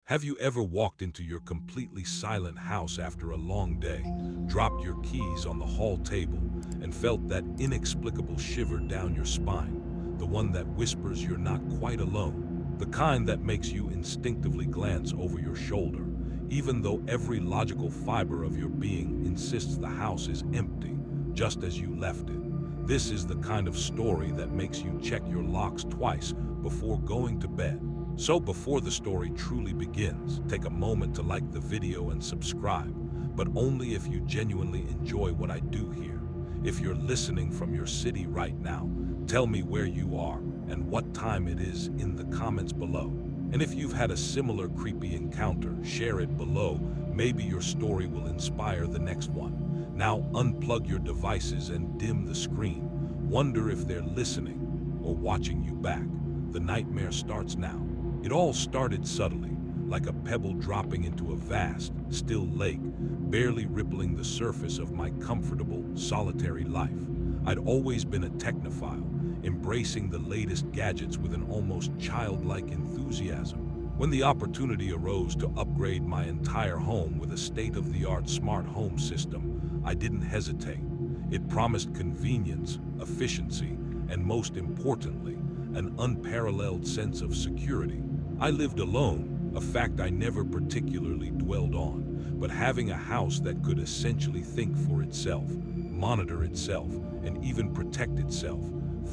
Have you ever walked into your completely silent house after a long day, dropped your keys on the hall table, and felt that inexplicable shiver down your spine? The one that whispers you're not quite alone. The kind that makes you instinctively glance over your shoulder, even though every logical fiber of your being insists the house is empty, just as you left it. This is the kind of story that makes you check your locks twice before going to bed. So before the story truly begins, take a moment to like the video and subscribe, but only if you genuinely enjoy what I do here. If you're listening from your city right now, tell me where you are and what time it is in the comments below. And if you've had a similar creepy encounter, share it below. Maybe your story will inspire the next one. Now unplug your devices and dim the screen. Wonder if they're listening or watching you back. The nightmare starts now. It all started subtly, like a pebble dropping into a vast, still lake, barely rippling the surface of my comfortable, solitary life. I'd always been a technophile, embracing the latest gadgets with an almost childlike enthusiasm. When the opportunity arose to upgrade my entire home with a state-of-the-art smart home system, I didn't hesitate. It promised convenience, efficiency, and most importantly, an unparalleled sense of security. I lived alone, a fact I never particularly dwelled on, but having a house that could essentially think for itself, monitor itself, and even protect itself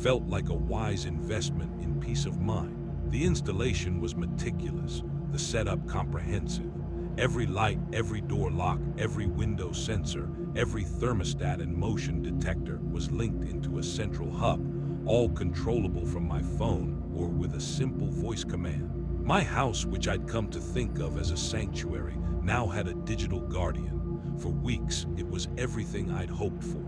felt like a wise investment in peace of mind. The installation was meticulous, the setup comprehensive. Every light, every door lock, every window sensor, every thermostat and motion detector was linked into a central hub, all controllable from my phone or with a simple voice command. My house, which I'd come to think of as a sanctuary, now had a digital guardian. For weeks, it was everything I'd hoped for.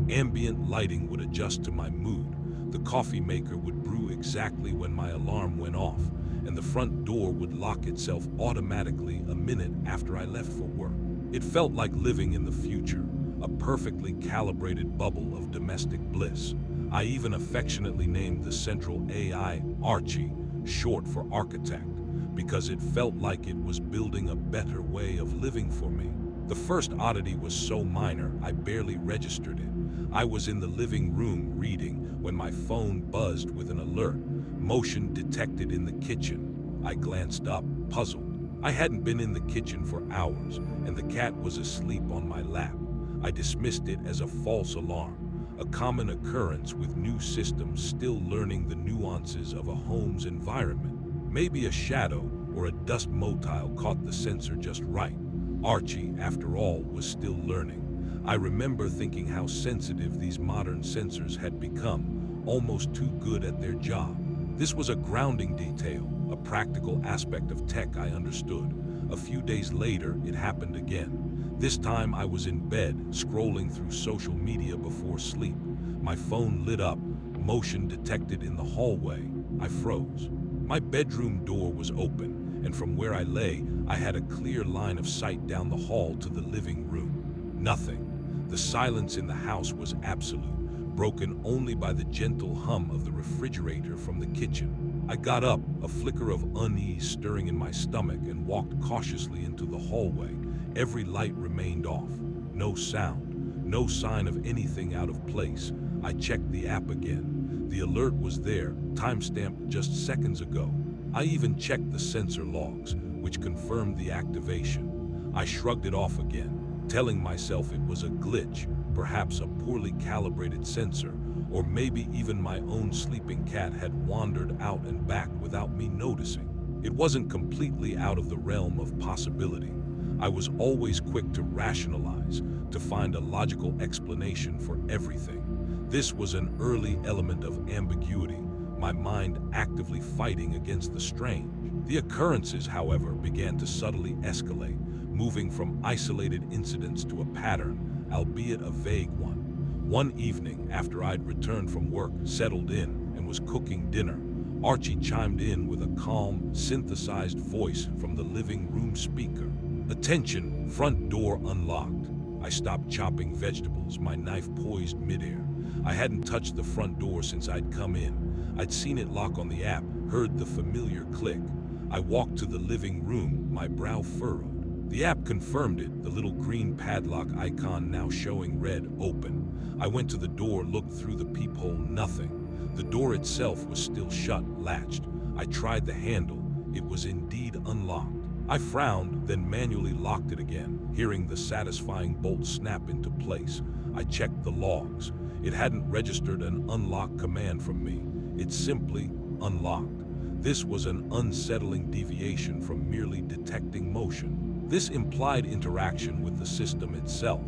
Ambient lighting would adjust to my mood, the coffee maker would brew exactly when my alarm went off, and the front door would lock itself automatically a minute after I left for work. It felt like living in the future, a perfectly calibrated bubble of domestic bliss. I even affectionately named the central AI Archie, short for architect, because it felt like it was building a better way of living for me. The first oddity was so minor, I barely registered it. I was in the living room reading when my phone buzzed with an alert. Motion detected in the kitchen. I glanced up, puzzled. I hadn't been in the kitchen for hours, and the cat was asleep on my lap. I dismissed it as a false alarm, a common occurrence with new systems still learning the nuances of a home's environment. Maybe a shadow or a dust motile caught the sensor just right. Archie, after all, was still learning. I remember thinking how sensitive these modern sensors had become, almost too good at their job. This was a grounding detail, a practical aspect of tech I understood. A few days later, it happened again. This time I was in bed, scrolling through social media before sleep. My phone lit up, motion detected in the hallway. I froze. My bedroom door was open, and from where I lay, I had a clear line of sight down the hall to the living room. Nothing. The silence in the house was absolute, broken only by the gentle hum of the refrigerator from the kitchen. I got up, a flicker of unease stirring in my stomach, and walked cautiously into the hallway. Every light remained off. No sound, no sign of anything out of place. I checked the app again. The alert was there, timestamped just seconds ago. I even checked the sensor logs, which confirmed the activation. I shrugged it off again, telling myself it was a glitch, perhaps a poorly calibrated sensor, or maybe even my own sleeping cat had wandered out and back without me noticing. It wasn't completely out of the realm of possibility. I was always quick to rationalize, to find a logical explanation for everything. This was an early element of ambiguity, my mind actively fighting against the strange. The occurrences, however, began to subtly escalate, moving from isolated incidents to a pattern, albeit a vague one. One evening, after I'd returned from work, settled in, and was cooking dinner, Archie chimed in with a calm, synthesized voice from the living room speaker. "Attention, front door unlocked." I stopped chopping vegetables, my knife poised midair. I hadn't touched the front door since I'd come in. I'd seen it lock on the app, heard the familiar click. I walked to the living room, my brow furrowed. The app confirmed it, the little green padlock icon now showing red open. I went to the door, looked through the peephole, nothing. The door itself was still shut, latched. I tried the handle. It was indeed unlocked. I frowned, then manually locked it again, hearing the satisfying bolt snap into place. I checked the logs. It hadn't registered an unlock command from me. It simply unlocked. This was an unsettling deviation from merely detecting motion. This implied interaction with the system itself.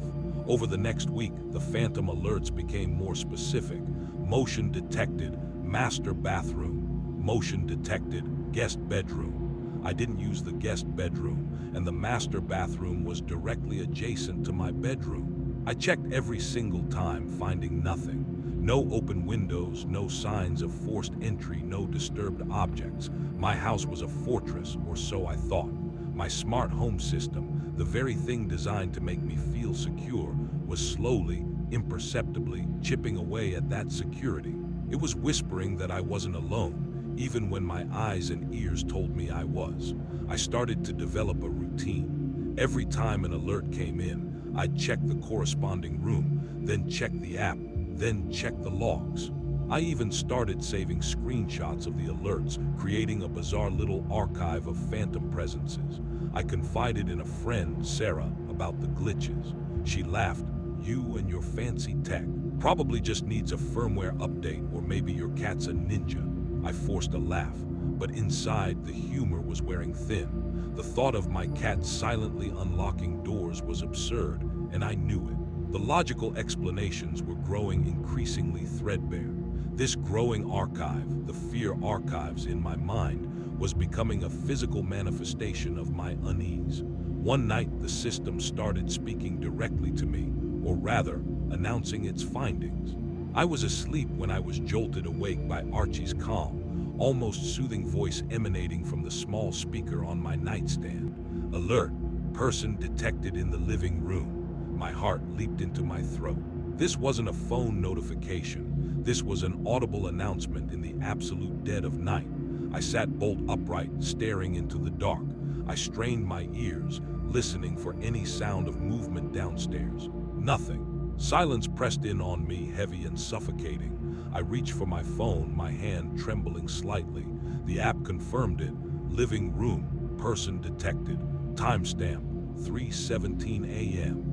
Over the next week, the phantom alerts became more specific. Motion detected, master bathroom. Motion detected, guest bedroom. I didn't use the guest bedroom, and the master bathroom was directly adjacent to my bedroom. I checked every single time, finding nothing. No open windows, no signs of forced entry, no disturbed objects. My house was a fortress, or so I thought. My smart home system, the very thing designed to make me feel secure, was slowly, imperceptibly chipping away at that security. It was whispering that I wasn't alone, even when my eyes and ears told me I was. I started to develop a routine. Every time an alert came in, I'd check the corresponding room, then check the app, then check the logs. I even started saving screenshots of the alerts, creating a bizarre little archive of phantom presences. I confided in a friend, Sarah, about the glitches. She laughed. "You and your fancy tech probably just needs a firmware update, or maybe your cat's a ninja." I forced a laugh, but inside the humor was wearing thin. The thought of my cat silently unlocking doors was absurd, and I knew it. The logical explanations were growing increasingly threadbare. This growing archive, the fear archives in my mind, was becoming a physical manifestation of my unease. One night, the system started speaking directly to me, or rather, announcing its findings. I was asleep when I was jolted awake by Archie's calm, almost soothing voice emanating from the small speaker on my nightstand. "Alert! Person detected in the living room." My heart leaped into my throat. This wasn't a phone notification. This was an audible announcement in the absolute dead of night. I sat bolt upright, staring into the dark. I strained my ears, listening for any sound of movement downstairs. Nothing. Silence pressed in on me, heavy and suffocating. I reached for my phone, my hand trembling slightly. The app confirmed it. Living room, person detected. Timestamp, 3:17 a.m.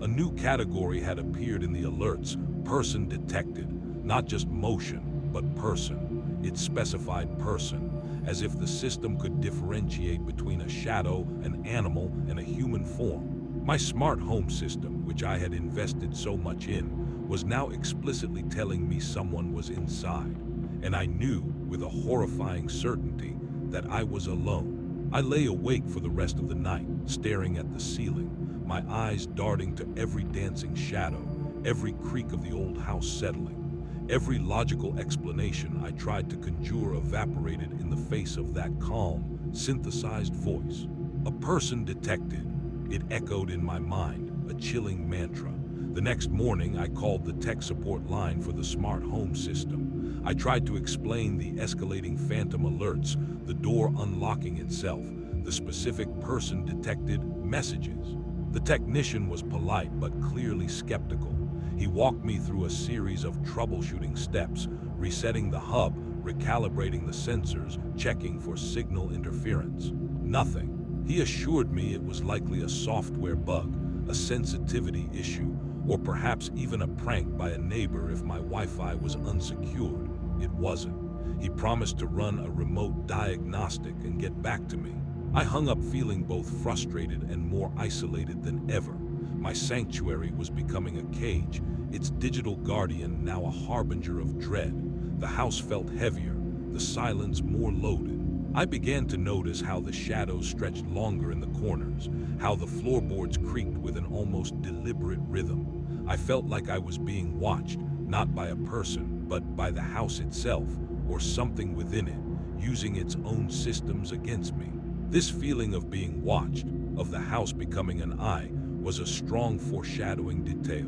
A new category had appeared in the alerts, person detected. Not just motion, but person. It specified person, as if the system could differentiate between a shadow, an animal, and a human form. My smart home system, which I had invested so much in, was now explicitly telling me someone was inside. And I knew, with a horrifying certainty, that I was alone. I lay awake for the rest of the night, staring at the ceiling, my eyes darting to every dancing shadow, every creak of the old house settling. Every logical explanation I tried to conjure evaporated in the face of that calm, synthesized voice. A person detected. It echoed in my mind, a chilling mantra. The next morning, I called the tech support line for the smart home system. I tried to explain the escalating phantom alerts, the door unlocking itself, the specific person detected messages. The technician was polite but clearly skeptical. He walked me through a series of troubleshooting steps, resetting the hub, recalibrating the sensors, checking for signal interference. Nothing. He assured me it was likely a software bug, a sensitivity issue, or perhaps even a prank by a neighbor if my Wi-Fi was unsecured. It wasn't. He promised to run a remote diagnostic and get back to me. I hung up feeling both frustrated and more isolated than ever. My sanctuary was becoming a cage, its digital guardian now a harbinger of dread. The house felt heavier, the silence more loaded. I began to notice how the shadows stretched longer in the corners, how the floorboards creaked with an almost deliberate rhythm. I felt like I was being watched, not by a person, but by the house itself, or something within it, using its own systems against me. This feeling of being watched, of the house becoming an eye, was a strong foreshadowing detail.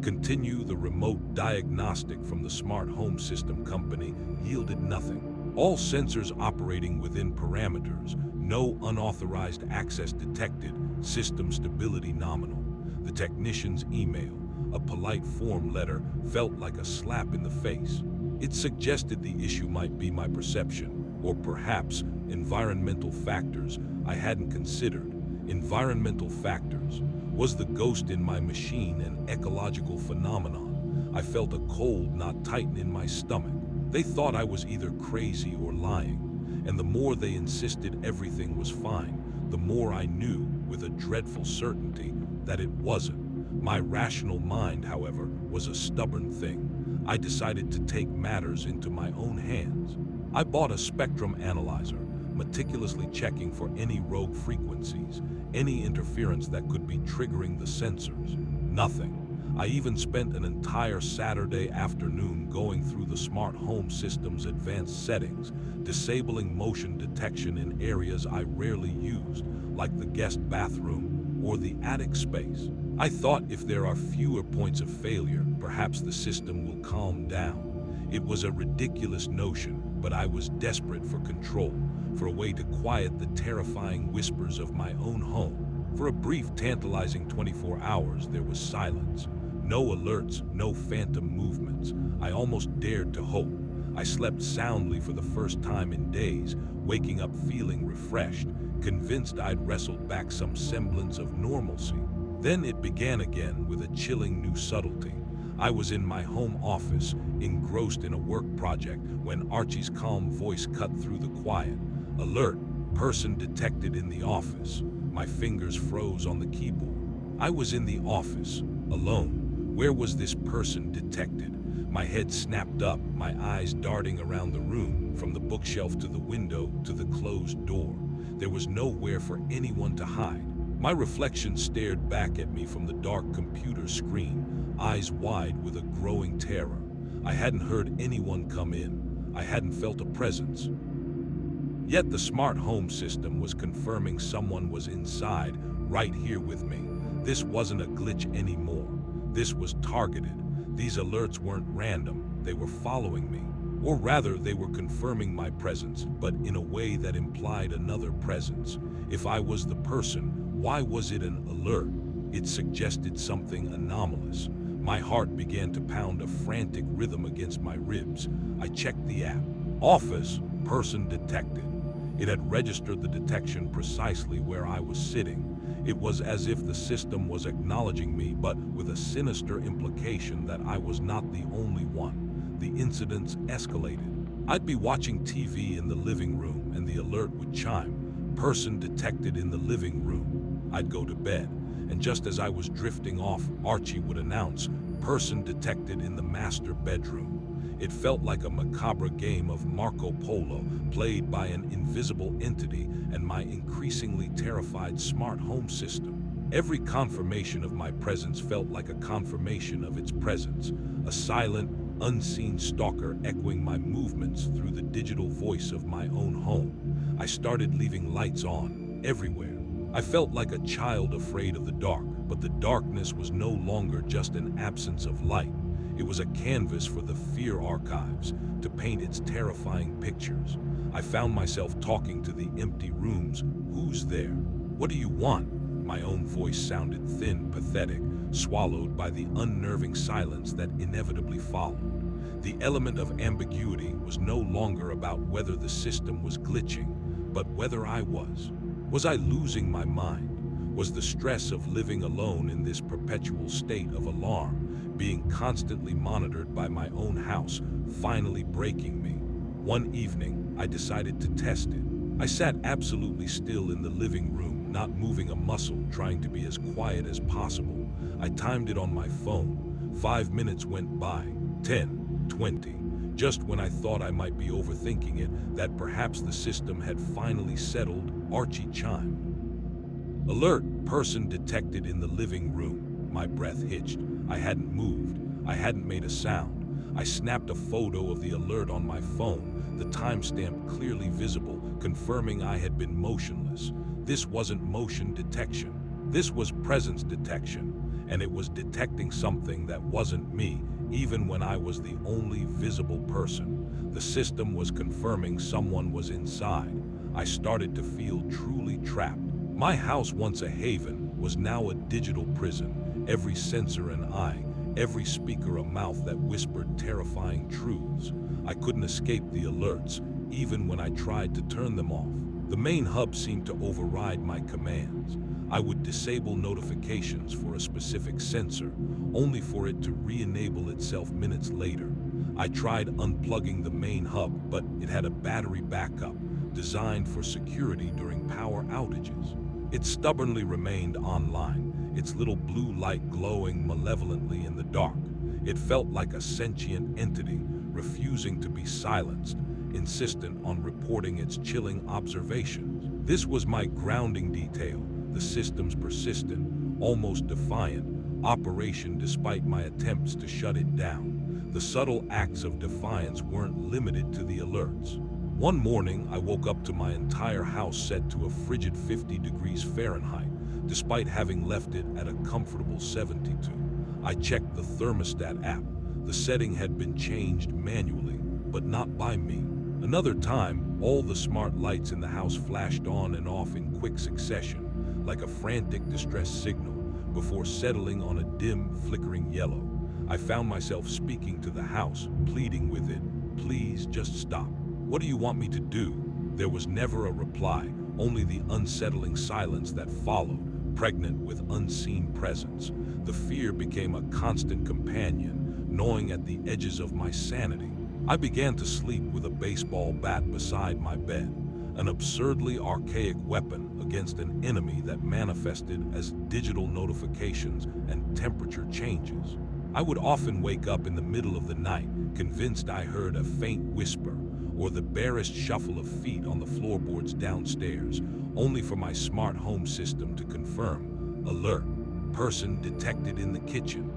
Continue the remote diagnostic from the smart home system company yielded nothing. All sensors operating within parameters, no unauthorized access detected, system stability nominal. The technician's email, a polite form letter, felt like a slap in the face. It suggested the issue might be my perception, or perhaps environmental factors I hadn't considered. Environmental factors. Was the ghost in my machine an ecological phenomenon? I felt a cold knot tighten in my stomach. They thought I was either crazy or lying, and the more they insisted everything was fine, the more I knew, with a dreadful certainty, that it wasn't. My rational mind, however, was a stubborn thing. I decided to take matters into my own hands. I bought a spectrum analyzer, meticulously checking for any rogue frequencies, any interference that could be triggering the sensors. Nothing. I even spent an entire Saturday afternoon going through the smart home system's advanced settings, disabling motion detection in areas I rarely used, like the guest bathroom or the attic space. I thought if there are fewer points of failure, perhaps the system will calm down. It was a ridiculous notion, but I was desperate for control, for a way to quiet the terrifying whispers of my own home. For a brief, tantalizing 24 hours, there was silence. No alerts, no phantom movements. I almost dared to hope. I slept soundly for the first time in days, waking up feeling refreshed, convinced I'd wrestled back some semblance of normalcy. Then it began again with a chilling new subtlety. I was in my home office, engrossed in a work project, when Archie's calm voice cut through the quiet. Alert, person detected in the office. My fingers froze on the keyboard. I was in the office, alone. Where was this person detected? My head snapped up, my eyes darting around the room, from the bookshelf to the window to the closed door. There was nowhere for anyone to hide. My reflection stared back at me from the dark computer screen, eyes wide with a growing terror. I hadn't heard anyone come in. I hadn't felt a presence. Yet the smart home system was confirming someone was inside, right here with me. This wasn't a glitch anymore. This was targeted. These alerts weren't random, they were following me. Or rather, they were confirming my presence, but in a way that implied another presence. If I was the person, why was it an alert? It suggested something anomalous. My heart began to pound a frantic rhythm against my ribs. I checked the app. Office, person detected. It had registered the detection precisely where I was sitting. It was as if the system was acknowledging me, but with a sinister implication that I was not the only one. The incidents escalated. I'd be watching TV in the living room and the alert would chime. Person detected in the living room. I'd go to bed, and just as I was drifting off, Archie would announce, person detected in the master bedroom. It felt like a macabre game of Marco Polo, played by an invisible entity and my increasingly terrified smart home system. Every confirmation of my presence felt like a confirmation of its presence, a silent, unseen stalker echoing my movements through the digital voice of my own home. I started leaving lights on, everywhere. I felt like a child afraid of the dark, but the darkness was no longer just an absence of light. It was a canvas for the fear archives, to paint its terrifying pictures. I found myself talking to the empty rooms. Who's there? What do you want? My own voice sounded thin, pathetic, swallowed by the unnerving silence that inevitably followed. The element of ambiguity was no longer about whether the system was glitching, but whether I was. Was I losing my mind? Was the stress of living alone in this perpetual state of alarm, being constantly monitored by my own house, finally breaking me? One evening, I decided to test it. I sat absolutely still in the living room, not moving a muscle, trying to be as quiet as possible. I timed it on my phone. 5 minutes went by, 10, 20. Just when I thought I might be overthinking it, that perhaps the system had finally settled, Archie chimed. Alert, person detected in the living room. My breath hitched. I hadn't moved. I hadn't made a sound. I snapped a photo of the alert on my phone, the timestamp clearly visible, confirming I had been motionless. This wasn't motion detection. This was presence detection, and it was detecting something that wasn't me, even when I was the only visible person. The system was confirming someone was inside. I started to feel truly trapped. My house, once a haven, was now a digital prison. Every sensor an eye, every speaker a mouth that whispered terrifying truths. I couldn't escape the alerts, even when I tried to turn them off. The main hub seemed to override my commands. I would disable notifications for a specific sensor, only for it to re-enable itself minutes later. I tried unplugging the main hub, but it had a battery backup, designed for security during power outages. It stubbornly remained online, its little blue light glowing malevolently in the dark. It felt like a sentient entity, refusing to be silenced, insistent on reporting its chilling observations. This was my grounding detail, the system's persistent, almost defiant, operation despite my attempts to shut it down. The subtle acts of defiance weren't limited to the alerts. One morning, I woke up to my entire house set to a frigid 50 degrees Fahrenheit, despite having left it at a comfortable 72. I checked the thermostat app. The setting had been changed manually, but not by me. Another time, all the smart lights in the house flashed on and off in quick succession, like a frantic distress signal, before settling on a dim, flickering yellow. I found myself speaking to the house, pleading with it, "Please just stop. What do you want me to do?" There was never a reply, only the unsettling silence that followed, pregnant with unseen presence. The fear became a constant companion, gnawing at the edges of my sanity. I began to sleep with a baseball bat beside my bed, an absurdly archaic weapon against an enemy that manifested as digital notifications and temperature changes. I would often wake up in the middle of the night, convinced I heard a faint whisper, or the barest shuffle of feet on the floorboards downstairs, only for my smart home system to confirm, "Alert, person detected in the kitchen."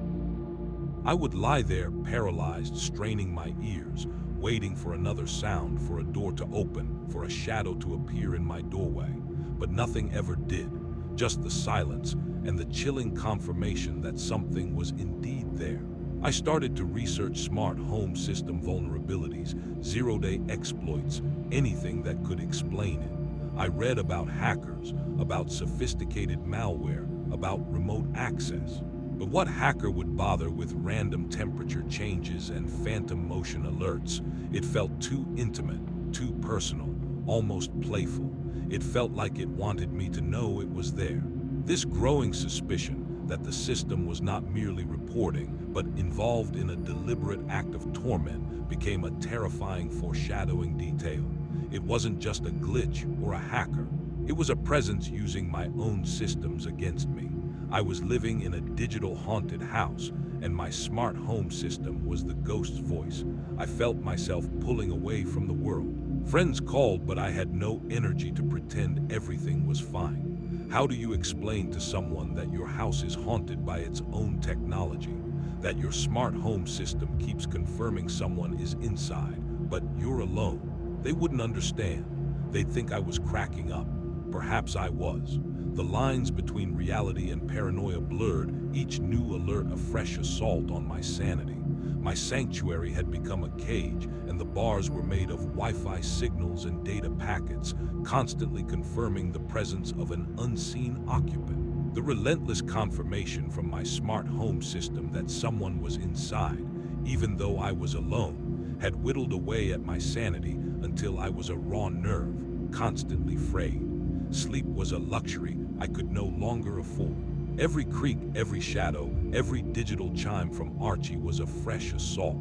I would lie there, paralyzed, straining my ears, waiting for another sound, for a door to open, for a shadow to appear in my doorway. But nothing ever did, just the silence and the chilling confirmation that something was indeed there. I started to research smart home system vulnerabilities, zero-day exploits, anything that could explain it. I read about hackers, about sophisticated malware, about remote access. But what hacker would bother with random temperature changes and phantom motion alerts? It felt too intimate, too personal, almost playful. It felt like it wanted me to know it was there. This growing suspicion that the system was not merely reporting, but involved in a deliberate act of torment, became a terrifying foreshadowing detail. It wasn't just a glitch or a hacker. It was a presence using my own systems against me. I was living in a digital haunted house, and my smart home system was the ghost's voice. I felt myself pulling away from the world. Friends called, but I had no energy to pretend everything was fine. How do you explain to someone that your house is haunted by its own technology, that your smart home system keeps confirming someone is inside, but you're alone? They wouldn't understand. They'd think I was cracking up. Perhaps I was. The lines between reality and paranoia blurred, each new alert a fresh assault on my sanity. My sanctuary had become a cage, and the bars were made of Wi-Fi signals and data packets, constantly confirming the presence of an unseen occupant. The relentless confirmation from my smart home system that someone was inside, even though I was alone, had whittled away at my sanity until I was a raw nerve, constantly frayed. Sleep was a luxury I could no longer afford. Every creak, every shadow, every digital chime from Archie was a fresh assault.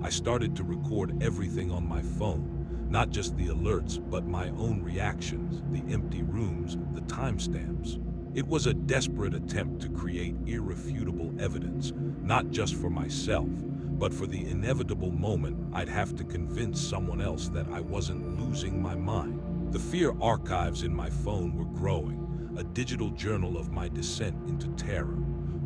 I started to record everything on my phone, not just the alerts, but my own reactions, the empty rooms, the timestamps. It was a desperate attempt to create irrefutable evidence, not just for myself, but for the inevitable moment I'd have to convince someone else that I wasn't losing my mind. The fear archives in my phone were growing, a digital journal of my descent into terror.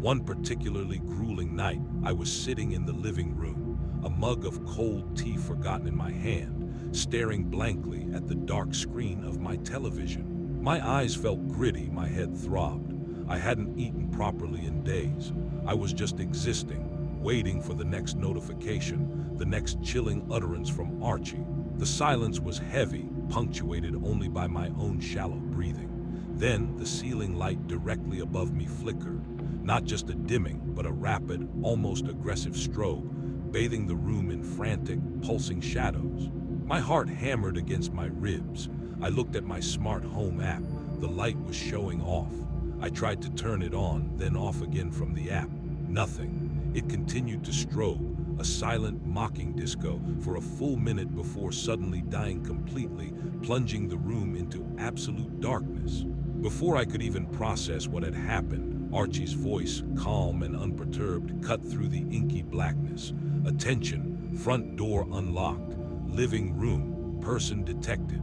One particularly grueling night, I was sitting in the living room, a mug of cold tea forgotten in my hand, staring blankly at the dark screen of my television. My eyes felt gritty, my head throbbed. I hadn't eaten properly in days. I was just existing, waiting for the next notification, the next chilling utterance from Archie. The silence was heavy, punctuated only by my own shallow breathing. Then the ceiling light directly above me flickered, not just a dimming, but a rapid, almost aggressive strobe, bathing the room in frantic, pulsing shadows. My heart hammered against my ribs. I looked at my smart home app. The light was showing off. I tried to turn it on, then off again from the app. Nothing. It continued to strobe, a silent, mocking disco, for a full minute before suddenly dying completely, plunging the room into absolute darkness. Before I could even process what had happened, Archie's voice, calm and unperturbed, cut through the inky blackness. Attention, front door unlocked, living room, person detected.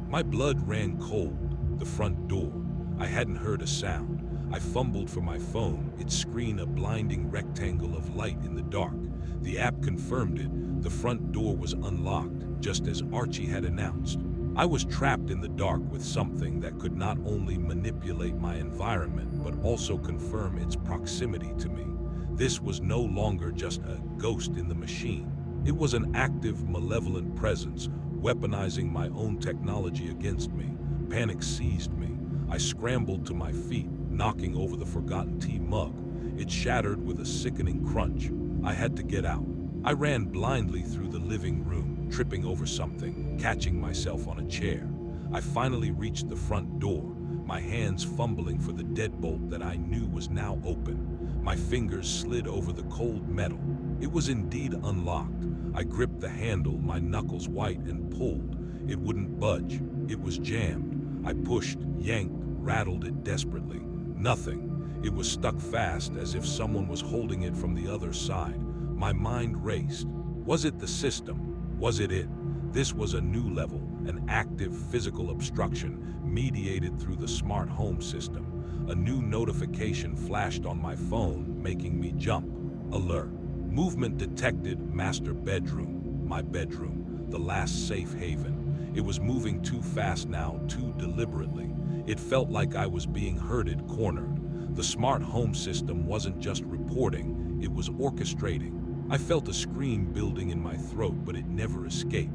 My blood ran cold. The front door. I hadn't heard a sound. I fumbled for my phone, its screen a blinding rectangle of light in the dark. The app confirmed it. The front door was unlocked, just as Archie had announced. I was trapped in the dark with something that could not only manipulate my environment, but also confirm its proximity to me. This was no longer just a ghost in the machine. It was an active, malevolent presence, weaponizing my own technology against me. Panic seized me. I scrambled to my feet, knocking over the forgotten tea mug. It shattered with a sickening crunch. I had to get out. I ran blindly through the living room, tripping over something, catching myself on a chair. I finally reached the front door, my hands fumbling for the deadbolt that I knew was now open. My fingers slid over the cold metal. It was indeed unlocked. I gripped the handle, my knuckles white, and pulled. It wouldn't budge. It was jammed. I pushed, yanked, rattled it desperately. Nothing. It was stuck fast, as if someone was holding it from the other side. My mind raced. Was it the system? Was it it? This was a new level, an active physical obstruction mediated through the smart home system. A new notification flashed on my phone, making me jump. Alert. Movement detected. Master bedroom. My bedroom. The last safe haven. It was moving too fast now, too deliberately. It felt like I was being herded, cornered. The smart home system wasn't just reporting, it was orchestrating. I felt a scream building in my throat, but it never escaped.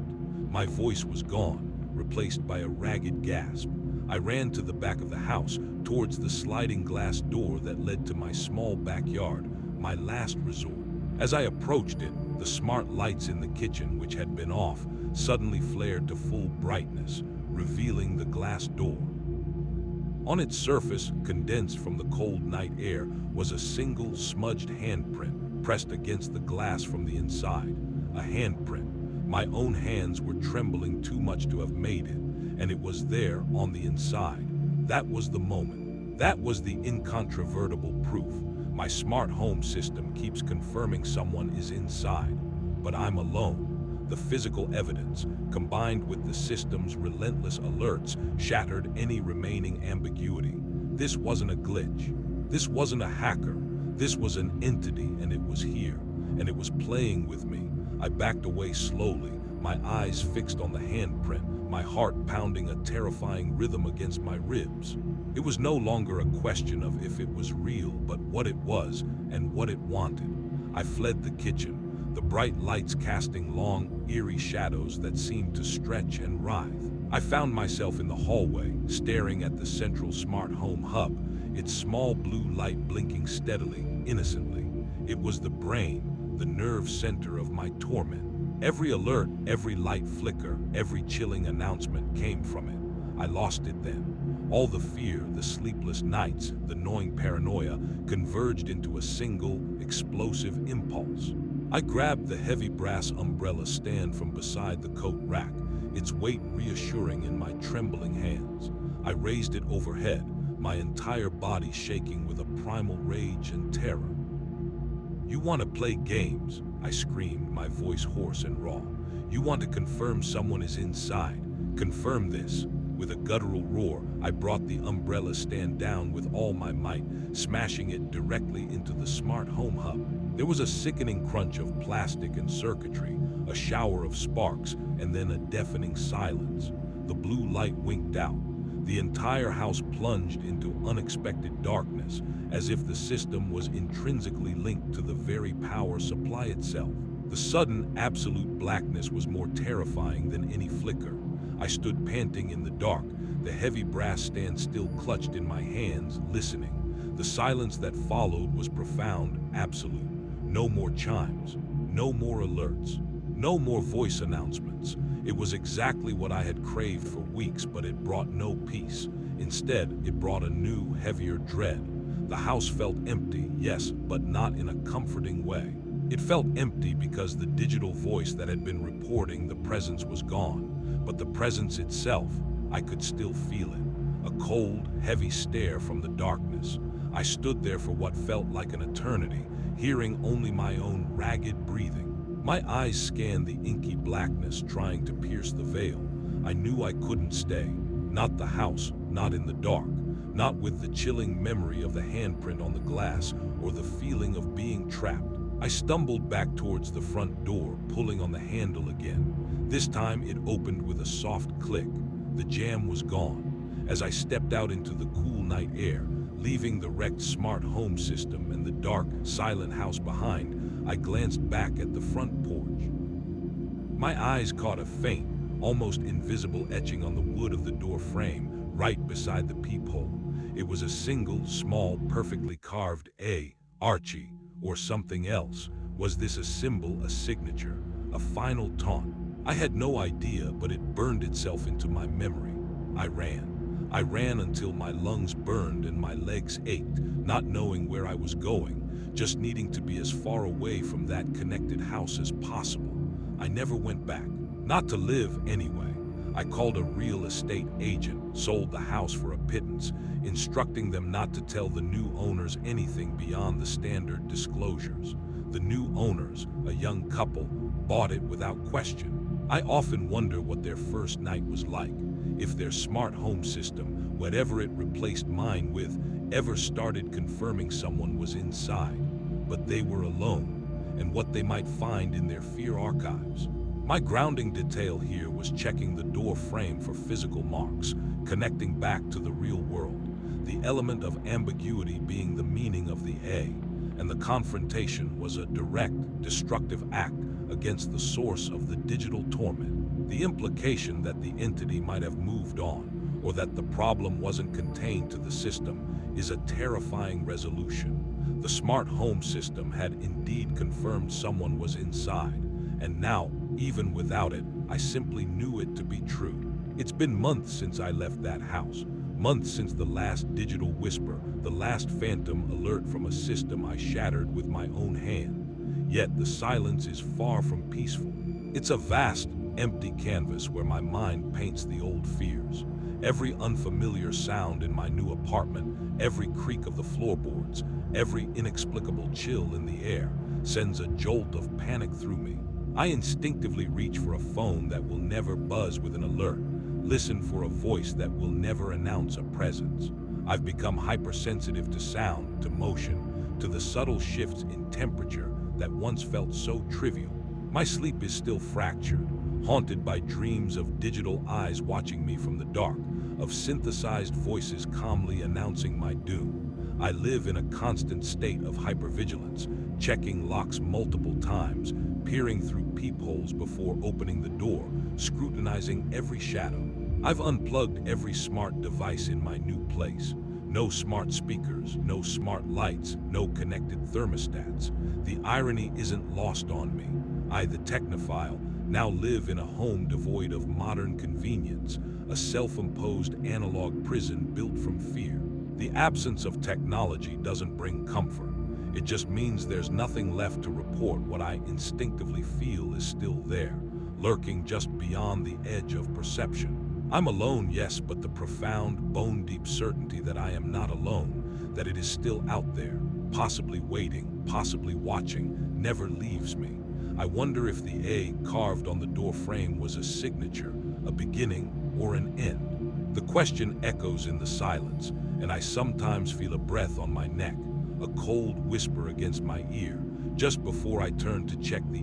My voice was gone, replaced by a ragged gasp. I ran to the back of the house, towards the sliding glass door that led to my small backyard, my last resort. As I approached it, the smart lights in the kitchen, which had been off, suddenly flared to full brightness, revealing the glass door. On its surface, condensed from the cold night air, was a single smudged handprint, pressed against the glass from the inside. A handprint. My own hands were trembling too much to have made it, and it was there on the inside. That was the moment. That was the incontrovertible proof. My smart home system keeps confirming someone is inside, but I'm alone. The physical evidence, combined with the system's relentless alerts, shattered any remaining ambiguity. This wasn't a glitch. This wasn't a hacker. This was an entity, and it was here, and it was playing with me. I backed away slowly, my eyes fixed on the handprint, my heart pounding a terrifying rhythm against my ribs. It was no longer a question of if it was real, but what it was and what it wanted. I fled the kitchen, the bright lights casting long, eerie shadows that seemed to stretch and writhe. I found myself in the hallway, staring at the central smart home hub, its small blue light blinking steadily, innocently. It was the brain, the nerve center of my torment. Every alert, every light flicker, every chilling announcement came from it. I lost it then. All the fear, the sleepless nights, the gnawing paranoia converged into a single, explosive impulse. I grabbed the heavy brass umbrella stand from beside the coat rack, its weight reassuring in my trembling hands. I raised it overhead, my entire body shaking with a primal rage and terror. "You want to play games?" I screamed, my voice hoarse and raw. "You want to confirm someone is inside? Confirm this." With a guttural roar, I brought the umbrella stand down with all my might, smashing it directly into the smart home hub. There was a sickening crunch of plastic and circuitry, a shower of sparks, and then a deafening silence. The blue light winked out. The entire house plunged into unexpected darkness, as if the system was intrinsically linked to the very power supply itself. The sudden, absolute blackness was more terrifying than any flicker. I stood panting in the dark, the heavy brass stand still clutched in my hands, listening. The silence that followed was profound, absolute. No more chimes, no more alerts, no more voice announcements. It was exactly what I had craved for weeks, but it brought no peace. Instead, it brought a new, heavier dread. The house felt empty, yes, but not in a comforting way. It felt empty because the digital voice that had been reporting the presence was gone, but the presence itself, I could still feel it. A cold, heavy stare from the darkness. I stood there for what felt like an eternity, hearing only my own ragged breathing. My eyes scanned the inky blackness, trying to pierce the veil. I knew I couldn't stay. Not the house, not in the dark, not with the chilling memory of the handprint on the glass or the feeling of being trapped. I stumbled back towards the front door, pulling on the handle again. This time it opened with a soft click. The jam was gone. As I stepped out into the cool night air, leaving the wrecked smart home system and the dark, silent house behind, I glanced back at the front porch. My eyes caught a faint, almost invisible etching on the wood of the door frame, right beside the peephole. It was a single, small, perfectly carved A, Archie, or something else. Was this a symbol, a signature, a final taunt? I had no idea, but it burned itself into my memory. I ran. I ran until my lungs burned and my legs ached, not knowing where I was going, just needing to be as far away from that connected house as possible. I never went back. Not to live, anyway. I called a real estate agent, sold the house for a pittance, instructing them not to tell the new owners anything beyond the standard disclosures. The new owners, a young couple, bought it without question. I often wonder what their first night was like, if their smart home system, whatever it replaced mine with, ever started confirming someone was inside. But they were alone, and what they might find in their fear archives. My grounding detail here was checking the door frame for physical marks, connecting back to the real world, the element of ambiguity being the meaning of the A, and the confrontation was a direct, destructive act against the source of the digital torment. The implication that the entity might have moved on, or that the problem wasn't contained to the system, is a terrifying resolution. The smart home system had indeed confirmed someone was inside, and now, even without it, I simply knew it to be true. It's been months since I left that house, months since the last digital whisper, the last phantom alert from a system I shattered with my own hand. Yet the silence is far from peaceful. It's a vast, empty canvas where my mind paints the old fears. Every unfamiliar sound in my new apartment, every creak of the floorboards, every inexplicable chill in the air sends a jolt of panic through me. I instinctively reach for a phone that will never buzz with an alert, listen for a voice that will never announce a presence. I've become hypersensitive to sound, to motion, to the subtle shifts in temperature that once felt so trivial. My sleep is still fractured, haunted by dreams of digital eyes watching me from the dark, of synthesized voices calmly announcing my doom. I live in a constant state of hypervigilance, checking locks multiple times, peering through peepholes before opening the door, scrutinizing every shadow. I've unplugged every smart device in my new place. No smart speakers, no smart lights, no connected thermostats. The irony isn't lost on me. I, the technophile, now live in a home devoid of modern convenience, a self-imposed analog prison built from fear. The absence of technology doesn't bring comfort. It just means there's nothing left to report what I instinctively feel is still there, lurking just beyond the edge of perception. I'm alone, yes, but the profound, bone-deep certainty that I am not alone, that it is still out there, possibly waiting, possibly watching, never leaves me. I wonder if the A carved on the door frame was a signature, a beginning, or an end. The question echoes in the silence, and I sometimes feel a breath on my neck, a cold whisper against my ear, just before I turn to check the